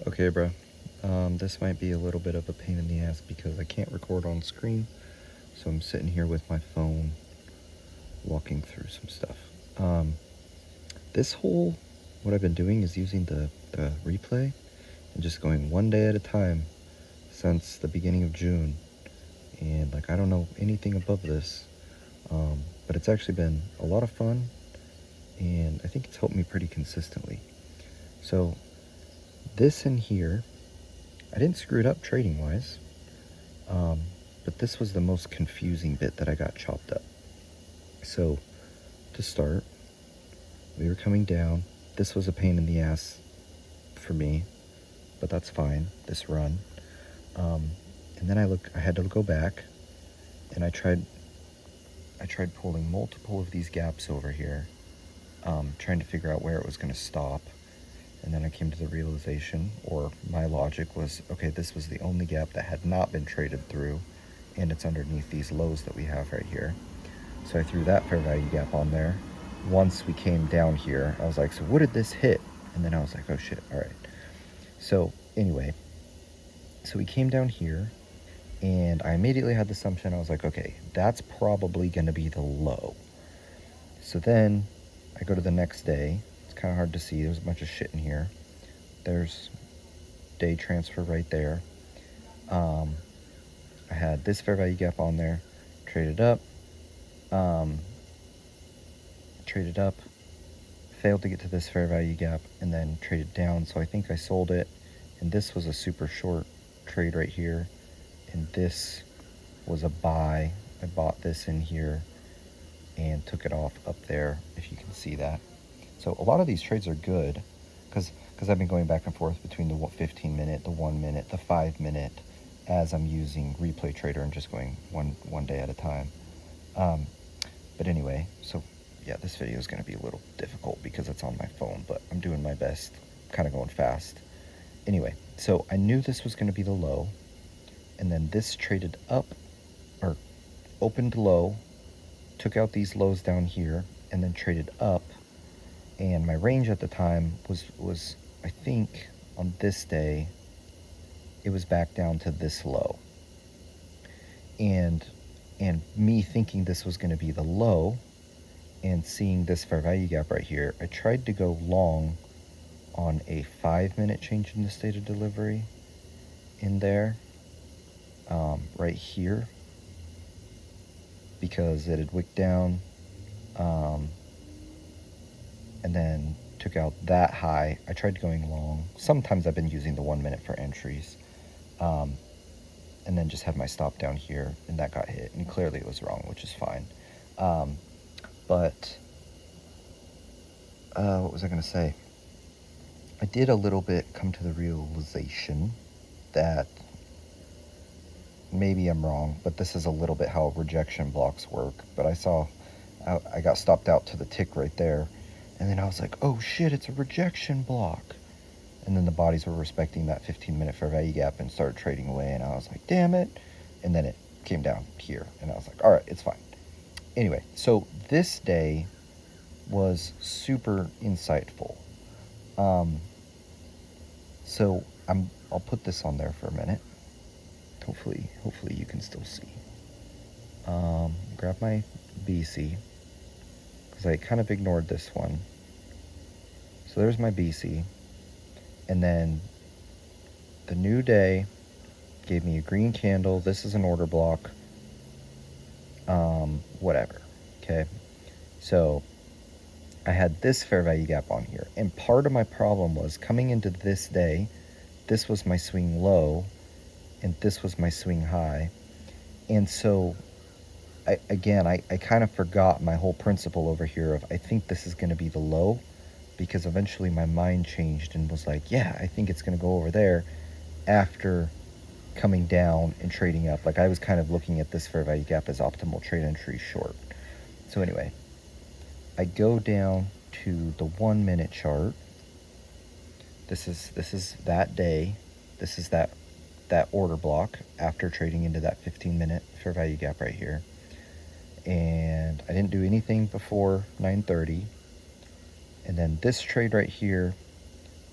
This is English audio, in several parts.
Okay, bro. This might be a little bit of a pain in the ass because I can't record on screen, so I'm sitting here with my phone walking through some stuff. What I've been doing is using the replay and just going one day at a time since the beginning of June. And like, I don't know anything above this, but it's actually been a lot of fun, and I think it's helped me pretty consistently. So this in here, I didn't screw it up trading wise. But this was the most confusing bit that I got chopped up. So, to start, we were coming down. This was a pain in the ass for me, but that's fine, this run. And then I had to go back, and I tried pulling multiple of these gaps over here, trying to figure out where it was going to stop. And then I came to the realization, or my logic was, okay, this was the only gap that had not been traded through, and it's underneath these lows that we have right here. So I threw that fair value gap on there. Once we came down here, I was like, so what did this hit? And then I was like, oh shit, all right. So anyway, so we came down here, and I immediately had the assumption, I was like, okay, that's probably going to be the low. So then I go to the next day. It's kind of hard to see. There's a bunch of shit in here. There's day transfer right there. I had this fair value gap on there, traded up, failed to get to this fair value gap, and then traded down. So I think I sold it, and this was a super short trade right here, and this was a buy. I bought this in here and took it off up there, if you can see that. So a lot of these trades are good because I've been going back and forth between the 15 minute, the 1 minute, the 5 minute, as I'm using Replay Trader and just going one day at a time. But anyway, so yeah, this video is going to be a little difficult because it's on my phone, but I'm doing my best, kind of going fast. Anyway, so I knew this was going to be the low, and then this traded up, or opened low, took out these lows down here, and then traded up. And my range at the time was I think on this day, it was back down to this low. And me thinking this was going to be the low, and seeing this fair value gap right here, I tried to go long on a 5 minute change in the state of delivery in there, right here, because it had wicked down, and then took out that high. I tried going long. Sometimes I've been using the 1 minute for entries, and then just had my stop down here, and that got hit, and clearly it was wrong, which is fine. But what was I going to say? I did a little bit come to the realization that maybe I'm wrong, but this is a little bit how rejection blocks work. But I got stopped out to the tick right there, and then I was like, oh shit, it's a rejection block. And then the bodies were respecting that 15-minute fair value gap and started trading away, and I was like, damn it. And then it came down here, and I was like, all right, it's fine. Anyway, so this day was super insightful. So I'll put this on there for a minute. Hopefully you can still see. Grab my BC, because I kind of ignored this one. So there's my BC. And then the new day gave me a green candle. This is an order block. Whatever. Okay. So I had this fair value gap on here. And part of my problem was coming into this day, this was my swing low, and this was my swing high. And so I kind of forgot my whole principle over here of, I think this is going to be the low, because eventually my mind changed and was like, yeah, I think it's going to go over there, after coming down and trading up. Like, I was kind of looking at this fair value gap as optimal trade entry short. So anyway, I go down to the 1 minute chart. This is that day. This is that order block after trading into that 15-minute fair value gap right here. And I didn't do anything before 9:30. And then this trade right here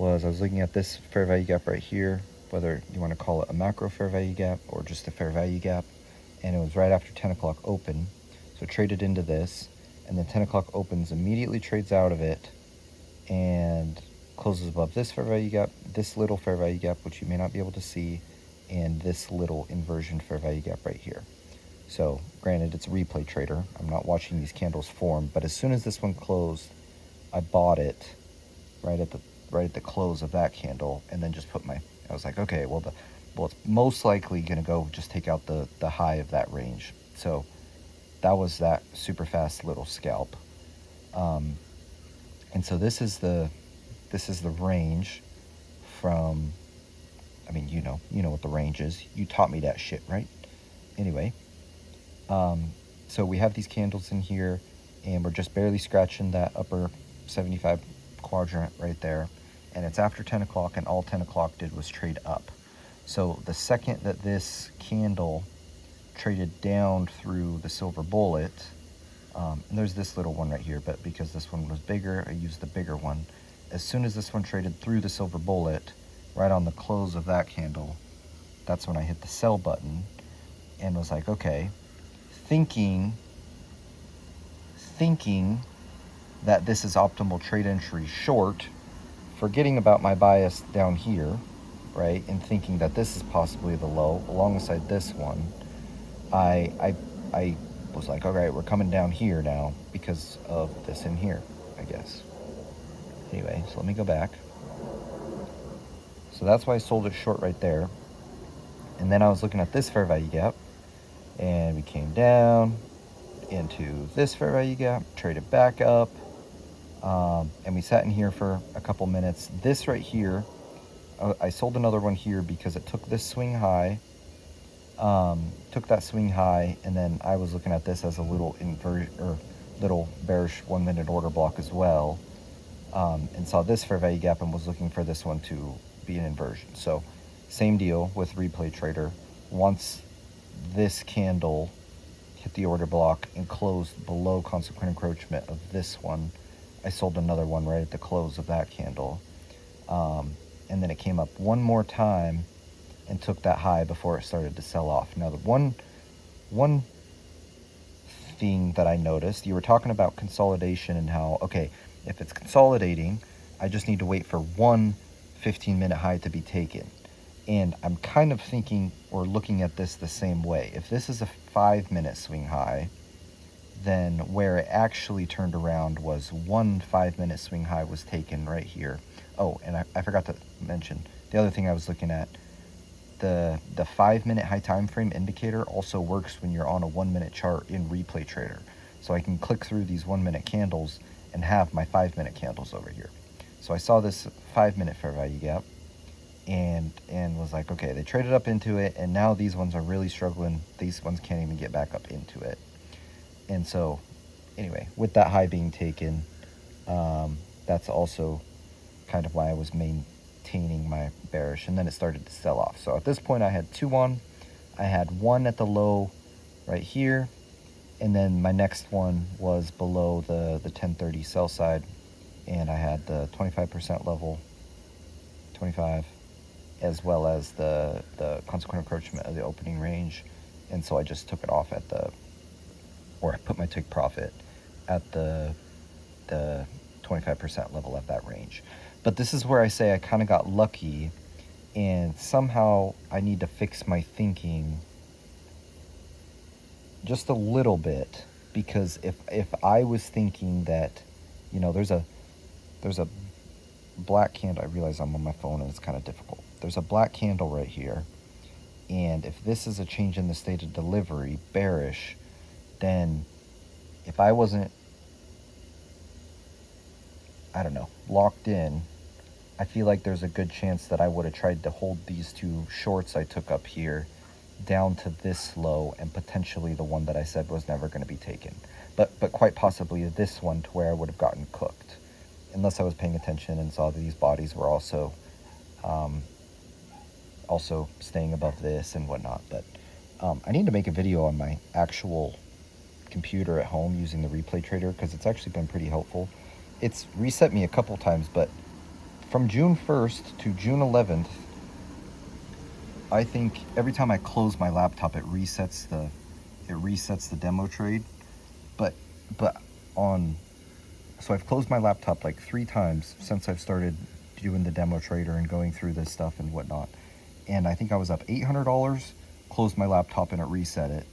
was I was looking at this fair value gap right here, whether you want to call it a macro fair value gap or just a fair value gap, and it was right after 10 o'clock open. So it traded into this, and then 10 o'clock opens, immediately trades out of it, and closes above this fair value gap, this little fair value gap, which you may not be able to see, and this little inversion fair value gap right here. So granted, it's a replay trader. I'm not watching these candles form, but as soon as this one closed, I bought it right at the close of that candle, and then just I was like, okay, well it's most likely gonna go just take out the high of that range. So that was that super fast little scalp. And so this is the range from, I mean, you know what the range is. You taught me that shit, right? Anyway, so we have these candles in here, and we're just barely scratching that upper 75 quadrant right there. And it's after 10 o'clock, and all 10 o'clock did was trade up. So the second that this candle traded down through the silver bullet, and there's this little one right here, but because this one was bigger, I used the bigger one. As soon as this one traded through the silver bullet, right on the close of that candle, that's when I hit the sell button and was like, okay, thinking that this is optimal trade entry short, forgetting about my bias down here, right, and thinking that this is possibly the low alongside this one, I was like, all right, we're coming down here now because of this in here, I guess. Anyway, so let me go back. So that's why I sold it short right there. And then I was looking at this fair value gap, and we came down into this fair value gap, traded back up, and we sat in here for a couple minutes. This right here, I sold another one here because it took this swing high, took that swing high, and then I was looking at this as a little little bearish 1 minute order block as well, and saw this fair value gap and was looking for this one to be an inversion. So same deal with replay trader. Once this candle hit the order block and closed below consequent encroachment of this one, I sold another one right at the close of that candle, and then it came up one more time and took that high before it started to sell off. Now, the one thing that I noticed, you were talking about consolidation and how, okay, if it's consolidating, I just need to wait for one 15-minute high to be taken. And I'm kind of thinking or looking at this the same way. If this is a 5-minute swing high, then where it actually turned around was one 5-minute swing high was taken right here. Oh, and I forgot to mention, the other thing I was looking at, the 5-minute high time frame indicator also works when you're on a 1-minute chart in replay trader. So I can click through these 1-minute candles and have my 5-minute candles over here. So I saw this 5-minute fair value gap and was like, okay, they traded up into it, and now these ones are really struggling. These ones can't even get back up into it. And so anyway, with that high being taken, that's also kind of why I was maintaining my bearish, and then it started to sell off. So at this point I had 2 on. I had one at the low right here, and then my next one was below the 1030 sell side, and I had the 25% level, 25, as well as the consequent encroachment of the opening range. And so I just took it off at I put my take profit at the 25% level at that range. But this is where I say I kind of got lucky, and somehow I need to fix my thinking just a little bit, because if I was thinking that, there's a black candle, I realize I'm on my phone and it's kind of difficult. There's a black candle right here, and if this is a change in the state of delivery, bearish, then if I wasn't, locked in, I feel like there's a good chance that I would have tried to hold these 2 shorts I took up here down to this low, and potentially the one that I said was never going to be taken. But quite possibly this one, to where I would have gotten cooked, unless I was paying attention and saw that these bodies were also staying above this and whatnot. But I need to make a video on my actual computer at home using the replay trader, because it's actually been pretty helpful. It's reset me a couple times, but from June 1st to June 11th, I think every time I close my laptop, it resets the demo trade. But but on so I've closed my laptop like 3 times since I've started doing the demo trader and going through this stuff and whatnot. And I think I was up $800, closed my laptop and it reset it.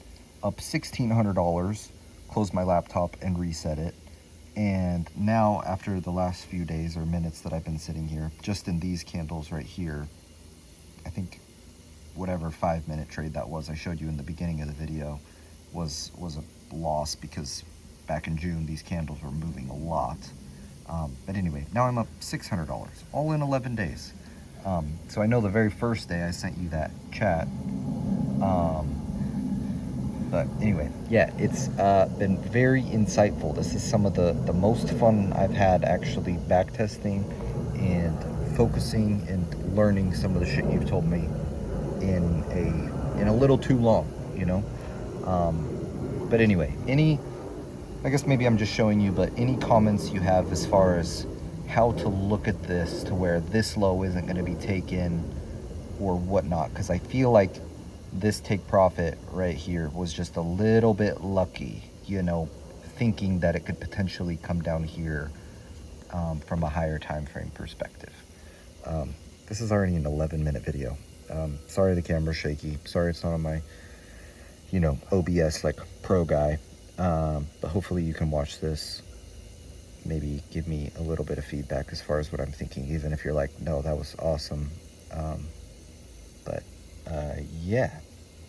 Up $1,600, closed my laptop and reset it. And now, after the last few days or minutes that I've been sitting here, just in these candles right here, I think whatever 5-minute trade that was I showed you in the beginning of the video was a loss, because back in June these candles were moving a lot. But anyway, now I'm up $600, all in 11 days. So I know the very first day I sent you that chat. But anyway, yeah, it's been very insightful. This is some of the most fun I've had actually backtesting and focusing and learning some of the shit you've told me in a little too long, you know? But anyway, I guess maybe I'm just showing you, but any comments you have as far as how to look at this to where this low isn't going to be taken or whatnot, because I feel like this take profit right here was just a little bit lucky, you know, thinking that it could potentially come down here from a higher time frame perspective. This is already an 11-minute video. Sorry the camera's shaky. Sorry it's not on my, you know, OBS like pro guy. But hopefully you can watch this, maybe give me a little bit of feedback as far as what I'm thinking, even if you're like, no, that was awesome. But yeah.